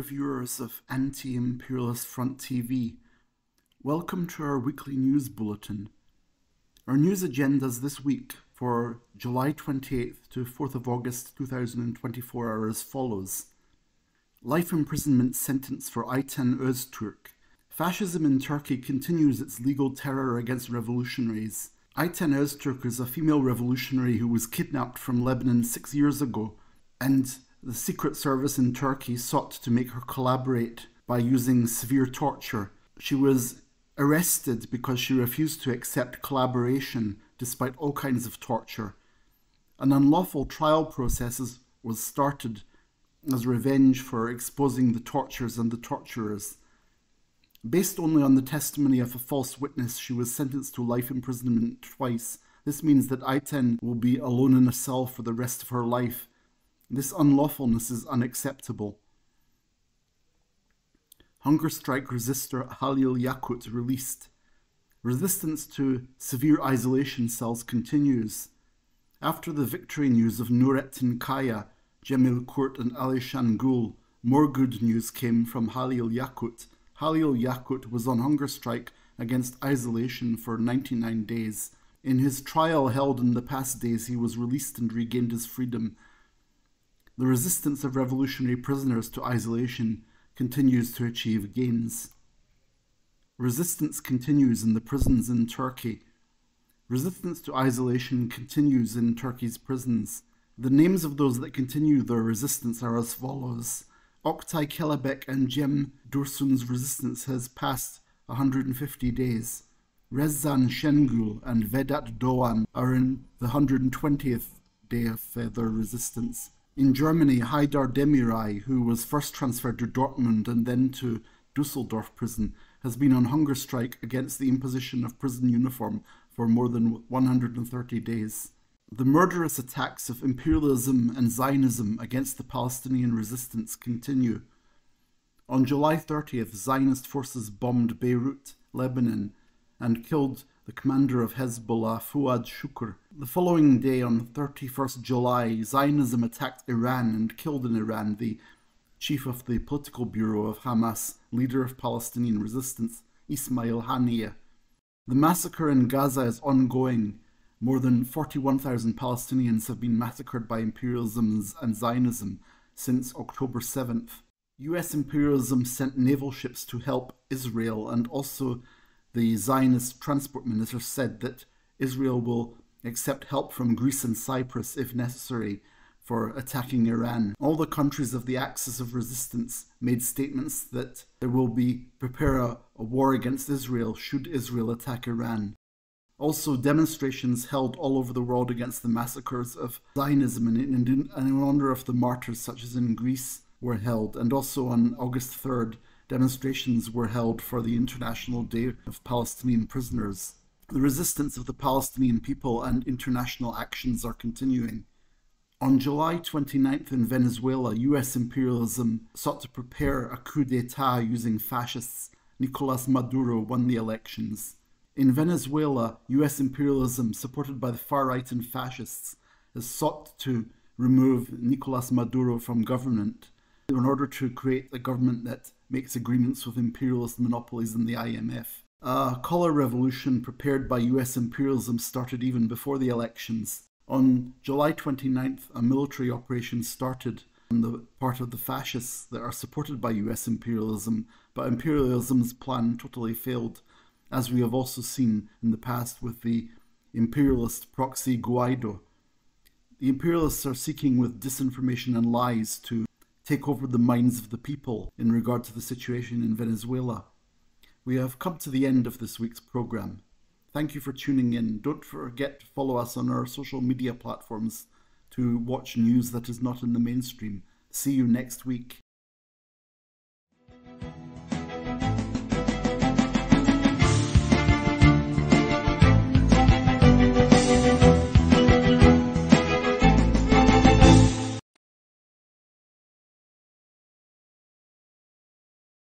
viewers of Anti-Imperialist Front TV. Welcome to our weekly news bulletin. Our news agendas this week for July 28th to 4th of August 2024 are as follows. Life imprisonment sentence for Ayten Öztürk. Fascism in Turkey continues its legal terror against revolutionaries. Ayten Öztürk is a female revolutionary who was kidnapped from Lebanon 6 years ago, and the Secret Service in Turkey sought to make her collaborate by using severe torture. She was arrested because she refused to accept collaboration despite all kinds of torture. An unlawful trial process was started as revenge for exposing the tortures and the torturers. Based only on the testimony of a false witness, she was sentenced to life imprisonment twice. This means that Ayten will be alone in a cell for the rest of her life. This unlawfulness is unacceptable. Hunger strike resistor Halil Yakut released. Resistance to severe isolation cells continues. After the victory news of Nurettin Kaya, Cemil Kurt and Alishan Gül, more good news came from Halil Yakut. Halil Yakut was on hunger strike against isolation for 99 days. In his trial held in the past days, he was released and regained his freedom. The resistance of revolutionary prisoners to isolation continues to achieve gains. Resistance continues in the prisons in Turkey. Resistance to isolation continues in Turkey's prisons. The names of those that continue their resistance are as follows. Oktay Kelebek and Cem Dursun's resistance has passed 150 days. Rezan Şengül and Vedat Doğan are in the 120th day of their resistance. In Germany, Haydar Demiray, who was first transferred to Dortmund and then to Düsseldorf prison, has been on hunger strike against the imposition of prison uniform for more than 130 days. The murderous attacks of imperialism and Zionism against the Palestinian resistance continue. On July 30th, Zionist forces bombed Beirut, Lebanon, and killed the commander of Hezbollah, Fuad Shukr. The following day, on 31st July, Zionism attacked Iran and killed in Iran the chief of the political bureau of Hamas, leader of Palestinian resistance, Ismail Haniyeh. The massacre in Gaza is ongoing. More than 41,000 Palestinians have been massacred by imperialism and Zionism since October 7th. US imperialism sent naval ships to help Israel, and also the Zionist transport minister said that Israel will accept help from Greece and Cyprus if necessary for attacking Iran. All the countries of the Axis of Resistance made statements that there will prepare a war against Israel should Israel attack Iran. Also, demonstrations held all over the world against the massacres of Zionism and in honor of the martyrs, such as in Greece, were held. And also on August 3rd, demonstrations were held for the International Day of Palestinian Prisoners. The resistance of the Palestinian people and international actions are continuing. On July 29th in Venezuela, US imperialism sought to prepare a coup d'etat using fascists. Nicolas Maduro won the elections. In Venezuela, US imperialism, supported by the far-right and fascists, has sought to remove Nicolas Maduro from government in order to create a government that makes agreements with imperialist monopolies in the IMF. A color revolution prepared by US imperialism started even before the elections. On July 29th, a military operation started on the part of the fascists that are supported by US imperialism, but imperialism's plan totally failed, as we have also seen in the past with the imperialist proxy Guaido. The imperialists are seeking with disinformation and lies to take over the minds of the people in regard to the situation in Venezuela. We have come to the end of this week's program. Thank you for tuning in. Don't forget to follow us on our social media platforms to watch news that is not in the mainstream. See you next week.